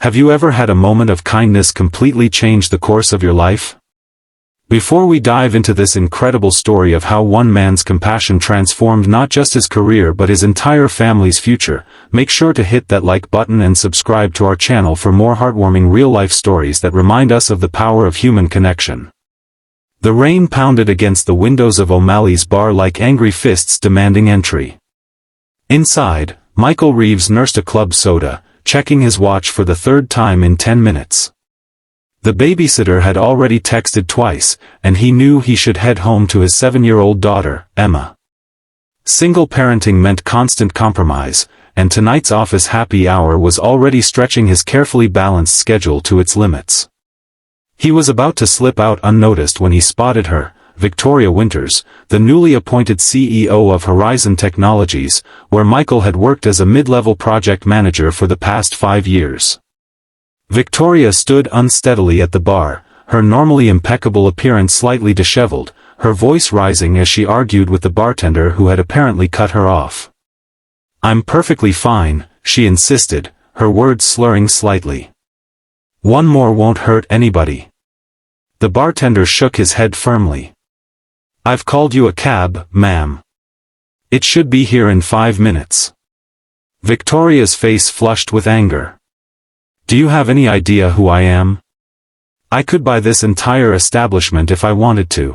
Have you ever had a moment of kindness completely change the course of your life? Before we dive into this incredible story of how one man's compassion transformed not just his career but his entire family's future, make sure to hit that like button and subscribe to our channel for more heartwarming real-life stories that remind us of the power of human connection. The rain pounded against the windows of O'Malley's bar like angry fists demanding entry. Inside, Michael Reeves nursed a club soda, checking his watch for the third time in 10 minutes. The babysitter had already texted twice, and he knew he should head home to his 7-year-old daughter, Emma. Single parenting meant constant compromise, and tonight's office happy hour was already stretching his carefully balanced schedule to its limits. He was about to slip out unnoticed when he spotted her, Victoria Winters, the newly appointed CEO of Horizon Technologies, where Michael had worked as a mid-level project manager for the past 5 years. Victoria stood unsteadily at the bar, her normally impeccable appearance slightly disheveled, her voice rising as she argued with the bartender who had apparently cut her off. "I'm perfectly fine," she insisted, her words slurring slightly. "One more won't hurt anybody." The bartender shook his head firmly. "I've called you a cab, ma'am. It should be here in 5 minutes." Victoria's face flushed with anger. "Do you have any idea who I am? I could buy this entire establishment if I wanted to."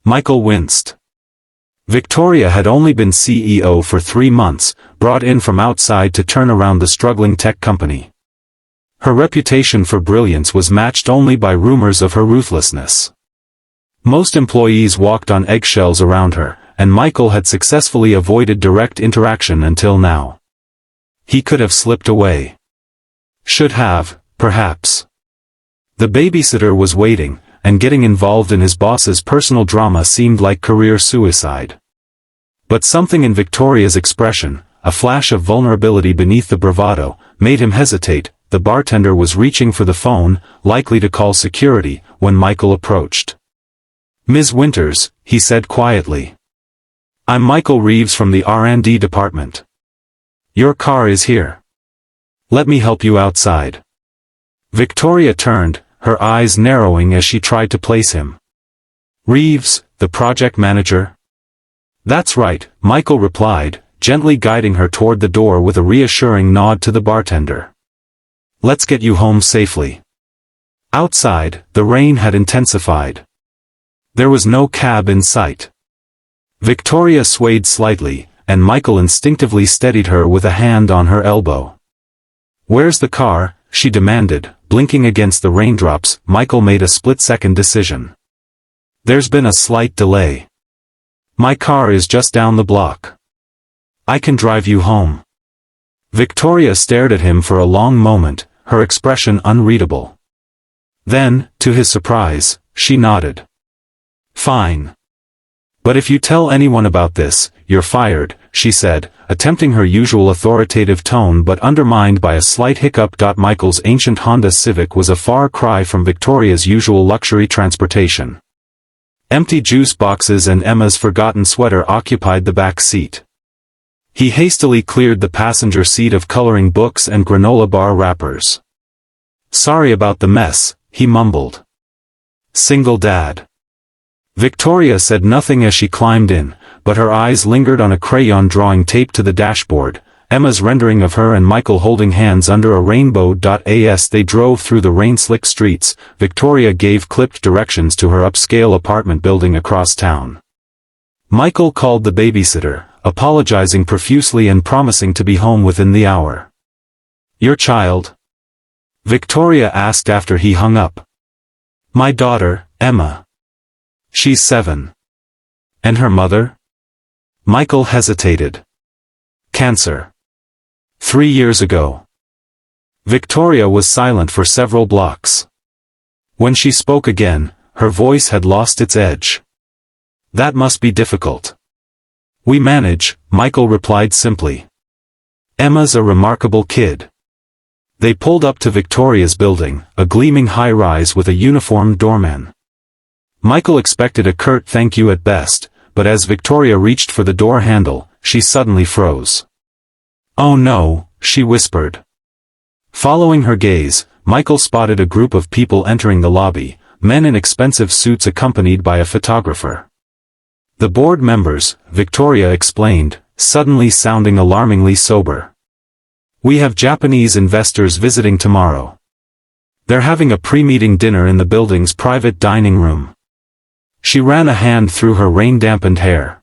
Michael winced. Victoria had only been CEO for 3 months, brought in from outside to turn around the struggling tech company. Her reputation for brilliance was matched only by rumors of her ruthlessness. Most employees walked on eggshells around her, and Michael had successfully avoided direct interaction until now. He could have slipped away. Should have, perhaps. The babysitter was waiting, and getting involved in his boss's personal drama seemed like career suicide. But something in Victoria's expression, a flash of vulnerability beneath the bravado, made him hesitate. The bartender was reaching for the phone, likely to call security, when Michael approached. "Ms. Winters," he said quietly. "I'm Michael Reeves from the R&D department. Your car is here. Let me help you outside." Victoria turned, her eyes narrowing as she tried to place him. "Reeves, the project manager?" "That's right," Michael replied, gently guiding her toward the door with a reassuring nod to the bartender. "Let's get you home safely." Outside, the rain had intensified. There was no cab in sight. Victoria swayed slightly, and Michael instinctively steadied her with a hand on her elbow. "Where's the car?" she demanded, blinking against the raindrops. Michael made a split-second decision. "There's been a slight delay. My car is just down the block. I can drive you home." Victoria stared at him for a long moment, her expression unreadable. Then, to his surprise, she nodded. "Fine. But if you tell anyone about this, you're fired," she said, attempting her usual authoritative tone but undermined by a slight hiccup. Michael's ancient Honda Civic was a far cry from Victoria's usual luxury transportation. Empty juice boxes and Emma's forgotten sweater occupied the back seat. He hastily cleared the passenger seat of coloring books and granola bar wrappers. "Sorry about the mess," he mumbled. "Single dad." Victoria said nothing as she climbed in, but her eyes lingered on a crayon drawing taped to the dashboard, Emma's rendering of her and Michael holding hands under a rainbow. As they drove through the rain-slick streets, Victoria gave clipped directions to her upscale apartment building across town. Michael called the babysitter, apologizing profusely and promising to be home within the hour. "Your child?" Victoria asked after he hung up. "My daughter, Emma. She's 7. And her mother?" Michael hesitated. "Cancer. 3 years ago." Victoria was silent for several blocks. When she spoke again, her voice had lost its edge. "That must be difficult." "We manage," Michael replied simply. "Emma's a remarkable kid." They pulled up to Victoria's building, a gleaming high-rise with a uniformed doorman. Michael expected a curt thank you at best, but as Victoria reached for the door handle, she suddenly froze. "Oh no," she whispered. Following her gaze, Michael spotted a group of people entering the lobby, men in expensive suits accompanied by a photographer. The board members, Victoria explained, suddenly sounding alarmingly sober. We have Japanese investors visiting tomorrow. They're having a pre-meeting dinner in the building's private dining room. She ran a hand through her rain-dampened hair.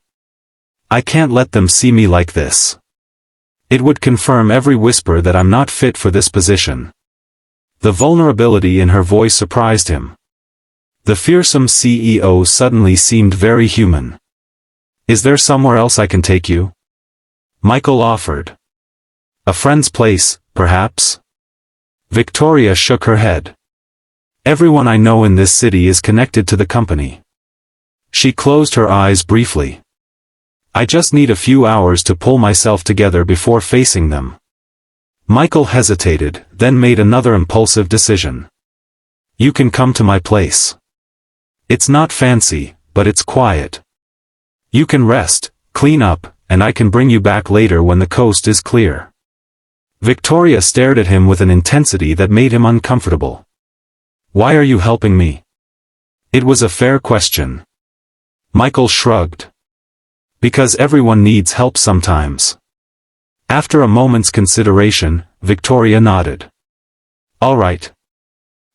I can't let them see me like this. It would confirm every whisper that I'm not fit for this position. The vulnerability in her voice surprised him. The fearsome CEO suddenly seemed very human. Is there somewhere else I can take you? Michael offered. A friend's place, perhaps? Victoria shook her head. Everyone I know in this city is connected to the company. She closed her eyes briefly. I just need a few hours to pull myself together before facing them. Michael hesitated, then made another impulsive decision. You can come to my place. It's not fancy, but it's quiet. You can rest, clean up, and I can bring you back later when the coast is clear. Victoria stared at him with an intensity that made him uncomfortable. Why are you helping me? It was a fair question. Michael shrugged. Because everyone needs help sometimes. After a moment's consideration, Victoria nodded. All right.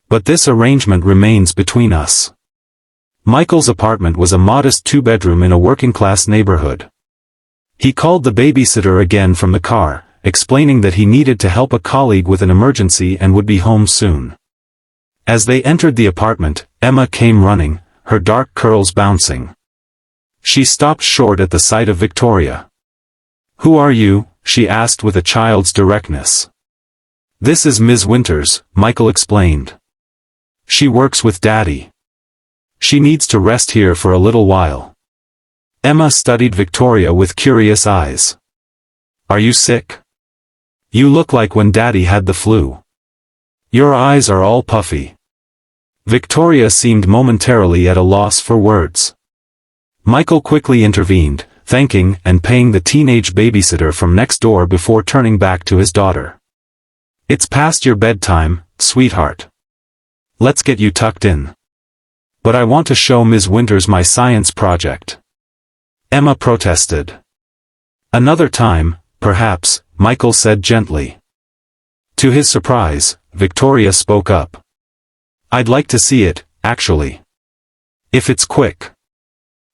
But this arrangement remains between us. Michael's apartment was a modest two-bedroom in a working-class neighborhood. He called the babysitter again from the car, explaining that he needed to help a colleague with an emergency and would be home soon. As they entered the apartment, Emma came running, her dark curls bouncing. She stopped short at the sight of Victoria. Who are you? She asked with a child's directness. This is Ms. Winters, Michael explained. She works with Daddy. She needs to rest here for a little while. Emma studied Victoria with curious eyes. Are you sick? You look like when Daddy had the flu. Your eyes are all puffy. Victoria seemed momentarily at a loss for words. Michael quickly intervened, thanking and paying the teenage babysitter from next door before turning back to his daughter. It's past your bedtime, sweetheart. Let's get you tucked in. But I want to show Ms. Winters my science project. Emma protested. Another time, perhaps, Michael said gently. To his surprise, Victoria spoke up. I'd like to see it, actually. If it's quick.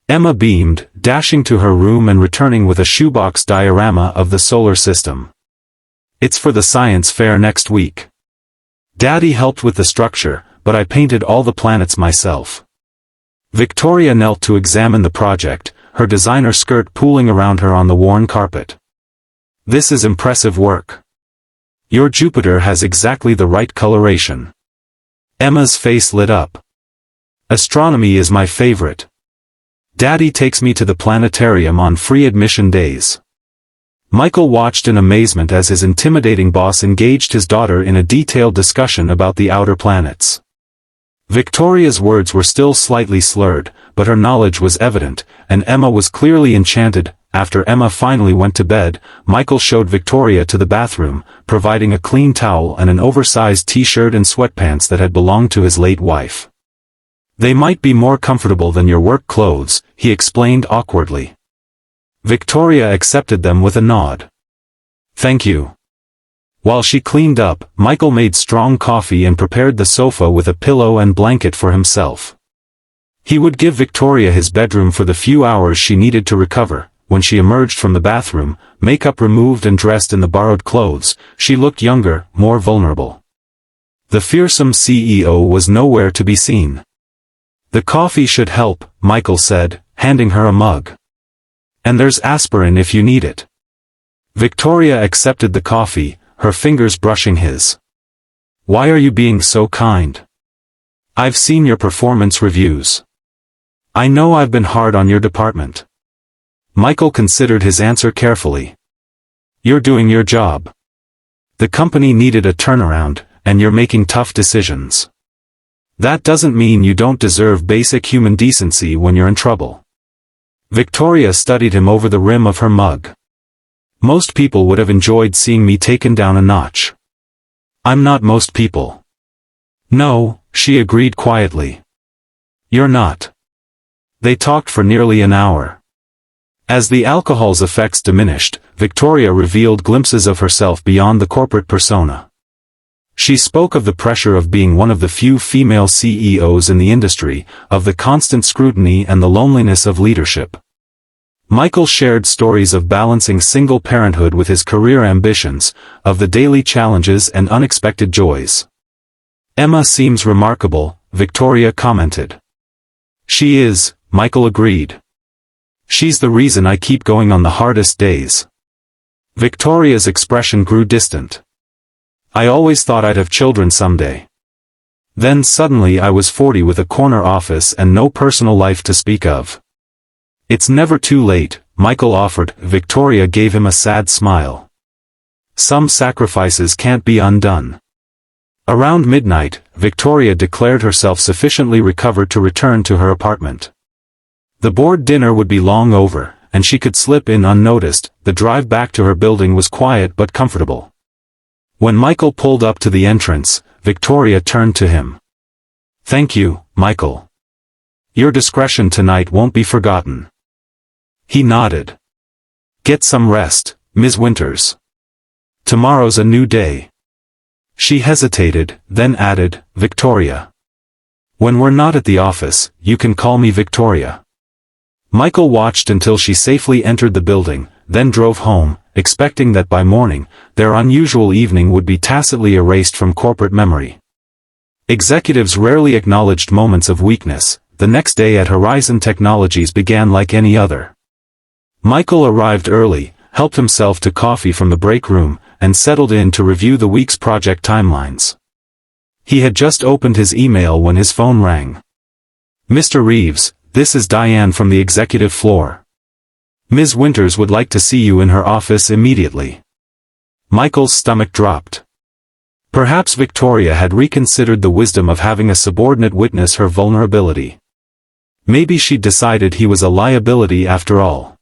Emma beamed, dashing to her room and returning with a shoebox diorama of the solar system. It's for the science fair next week. Daddy helped with the structure, but I painted all the planets myself. Victoria knelt to examine the project, her designer skirt pooling around her on the worn carpet. This is impressive work. Your Jupiter has exactly the right coloration. Emma's face lit up. Astronomy is my favorite. Daddy takes me to the planetarium on free admission days. Michael watched in amazement as his intimidating boss engaged his daughter in a detailed discussion about the outer planets. Victoria's words were still slightly slurred, but her knowledge was evident, and Emma was clearly enchanted. After Emma finally went to bed, Michael showed Victoria to the bathroom, providing a clean towel and an oversized t-shirt and sweatpants that had belonged to his late wife. They might be more comfortable than your work clothes, he explained awkwardly. Victoria accepted them with a nod. Thank you. While she cleaned up, Michael made strong coffee and prepared the sofa with a pillow and blanket for himself. He would give Victoria his bedroom for the few hours she needed to recover. When she emerged from the bathroom, makeup removed and dressed in the borrowed clothes, she looked younger, more vulnerable. The fearsome CEO was nowhere to be seen. The coffee should help, Michael said, handing her a mug. And there's aspirin if you need it. Victoria accepted the coffee, her fingers brushing his. Why are you being so kind? I've seen your performance reviews. I know I've been hard on your department. Michael considered his answer carefully. You're doing your job. The company needed a turnaround, and you're making tough decisions. That doesn't mean you don't deserve basic human decency when you're in trouble. Victoria studied him over the rim of her mug. Most people would have enjoyed seeing me taken down a notch. I'm not most people. No, she agreed quietly. You're not. They talked for nearly an hour. As the alcohol's effects diminished, Victoria revealed glimpses of herself beyond the corporate persona. She spoke of the pressure of being one of the few female CEOs in the industry, of the constant scrutiny and the loneliness of leadership. Michael shared stories of balancing single parenthood with his career ambitions, of the daily challenges and unexpected joys. Emma seems remarkable, Victoria commented. She is, Michael agreed. She's the reason I keep going on the hardest days. Victoria's expression grew distant. I always thought I'd have children someday. Then suddenly I was 40 with a corner office and no personal life to speak of. It's never too late, Michael offered. Victoria gave him a sad smile. Some sacrifices can't be undone. Around midnight, Victoria declared herself sufficiently recovered to return to her apartment. The board dinner would be long over, and she could slip in unnoticed. The drive back to her building was quiet but comfortable. When Michael pulled up to the entrance, Victoria turned to him. Thank you, Michael. Your discretion tonight won't be forgotten. He nodded. Get some rest, Ms. Winters. Tomorrow's a new day. She hesitated, then added, Victoria. When we're not at the office, you can call me Victoria. Michael watched until she safely entered the building, then drove home, expecting that by morning, their unusual evening would be tacitly erased from corporate memory. Executives rarely acknowledged moments of weakness. The next day at Horizon Technologies began like any other. Michael arrived early, helped himself to coffee from the break room, and settled in to review the week's project timelines. He had just opened his email when his phone rang. Mr. Reeves, this is Diane from the executive floor. Ms. Winters would like to see you in her office immediately. Michael's stomach dropped. Perhaps Victoria had reconsidered the wisdom of having a subordinate witness her vulnerability. Maybe she'd decided he was a liability after all.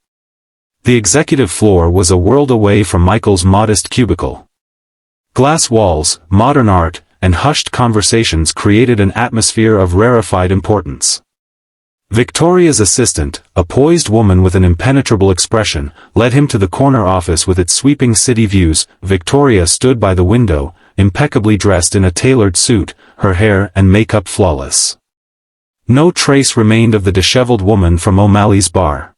The executive floor was a world away from Michael's modest cubicle. Glass walls, modern art, and hushed conversations created an atmosphere of rarefied importance. Victoria's assistant, a poised woman with an impenetrable expression, led him to the corner office with its sweeping city views. Victoria stood by the window, impeccably dressed in a tailored suit, her hair and makeup flawless. No trace remained of the disheveled woman from O'Malley's bar.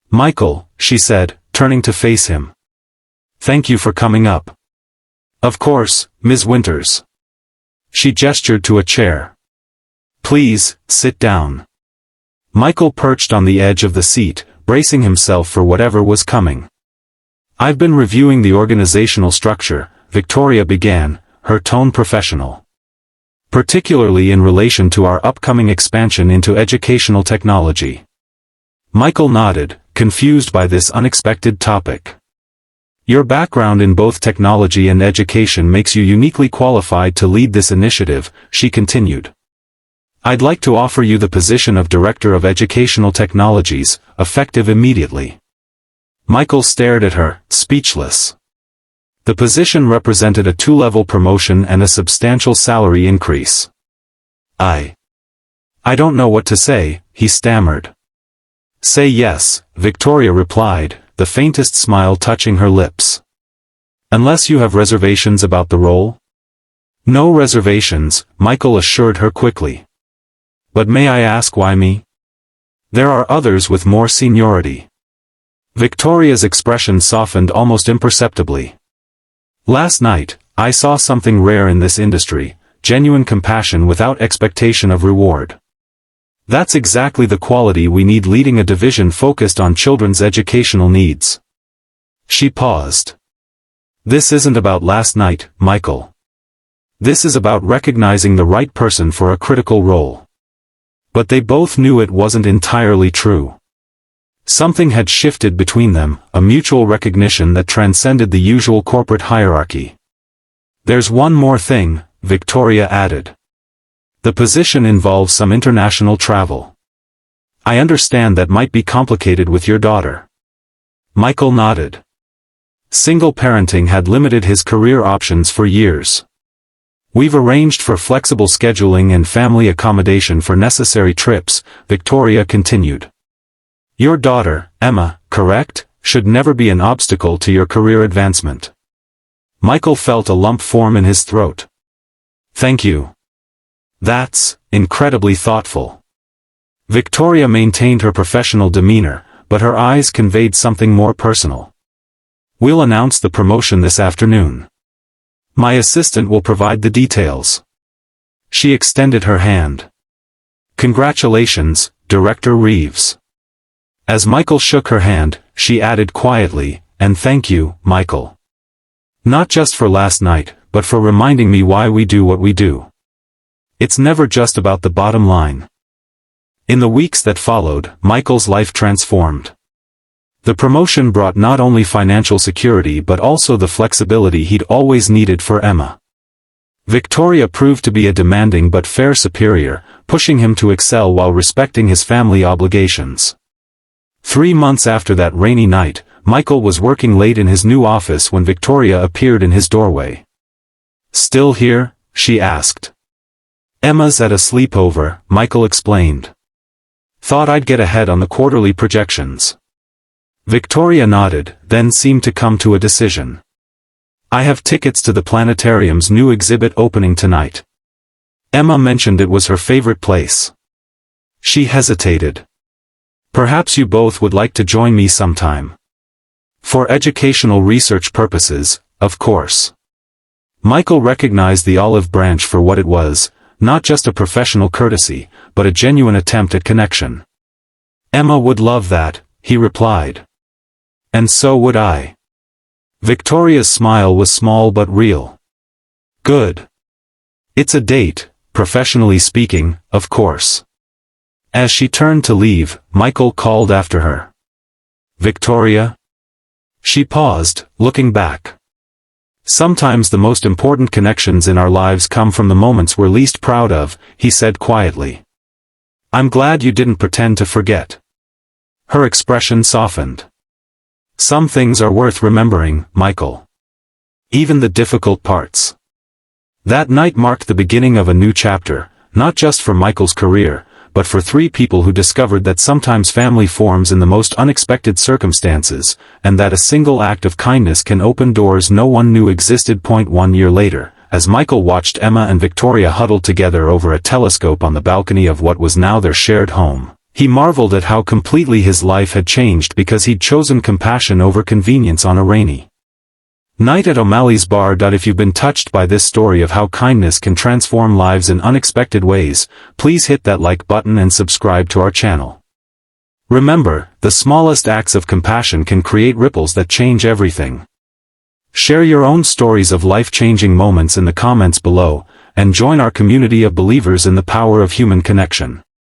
Michael, she said, turning to face him. Thank you for coming up. Of course, Ms. Winters. She gestured to a chair. Please, sit down. Michael perched on the edge of the seat, bracing himself for whatever was coming. I've been reviewing the organizational structure, Victoria began, her tone professional. Particularly in relation to our upcoming expansion into educational technology. Michael nodded, confused by this unexpected topic. Your background in both technology and education makes you uniquely qualified to lead this initiative, she continued. I'd like to offer you the position of Director of Educational Technologies, effective immediately. Michael stared at her, speechless. The position represented a 2-level promotion and a substantial salary increase. I don't know what to say, he stammered. Say yes, Victoria replied, the faintest smile touching her lips. Unless you have reservations about the role? No reservations, Michael assured her quickly. But may I ask why me? There are others with more seniority. Victoria's expression softened almost imperceptibly. Last night, I saw something rare in this industry, genuine compassion without expectation of reward. That's exactly the quality we need leading a division focused on children's educational needs. She paused. This isn't about last night, Michael. This is about recognizing the right person for a critical role. But they both knew it wasn't entirely true. Something had shifted between them, a mutual recognition that transcended the usual corporate hierarchy. There's one more thing, Victoria added. The position involves some international travel. I understand that might be complicated with your daughter. Michael nodded. Single parenting had limited his career options for years. We've arranged for flexible scheduling and family accommodation for necessary trips, Victoria continued. Your daughter, Emma, correct, should never be an obstacle to your career advancement. Michael felt a lump form in his throat. Thank you. That's incredibly thoughtful. Victoria maintained her professional demeanor, but her eyes conveyed something more personal. We'll announce the promotion this afternoon. My assistant will provide the details. She extended her hand. Congratulations, Director Reeves. As Michael shook her hand, she added quietly, and thank you, Michael. Not just for last night, but for reminding me why we do what we do. It's never just about the bottom line. In the weeks that followed, Michael's life transformed. The promotion brought not only financial security but also the flexibility he'd always needed for Emma. Victoria proved to be a demanding but fair superior, pushing him to excel while respecting his family obligations. 3 months after that rainy night, Michael was working late in his new office when Victoria appeared in his doorway. Still here? She asked. Emma's at a sleepover, Michael explained. Thought I'd get ahead on the quarterly projections. Victoria nodded, then seemed to come to a decision. I have tickets to the planetarium's new exhibit opening tonight. Emma mentioned it was her favorite place. She hesitated. Perhaps you both would like to join me sometime. For educational research purposes, of course. Michael recognized the olive branch for what it was, not just a professional courtesy, but a genuine attempt at connection. Emma would love that, he replied. And so would I. Victoria's smile was small but real. Good. It's a date, professionally speaking, of course. As she turned to leave, Michael called after her. Victoria? She paused, looking back. Sometimes the most important connections in our lives come from the moments we're least proud of, he said quietly. I'm glad you didn't pretend to forget. Her expression softened. Some things are worth remembering, Michael. Even the difficult parts. That night marked the beginning of a new chapter, not just for Michael's career, but for 3 people who discovered that sometimes family forms in the most unexpected circumstances, and that a single act of kindness can open doors no one knew existed. 1 year later, as Michael watched Emma and Victoria huddled together over a telescope on the balcony of what was now their shared home, he marveled at how completely his life had changed because he'd chosen compassion over convenience on a rainy night at O'Malley's bar. If you've been touched by this story of how kindness can transform lives in unexpected ways, please hit that like button and subscribe to our channel. Remember, the smallest acts of compassion can create ripples that change everything. Share your own stories of life-changing moments in the comments below, and join our community of believers in the power of human connection.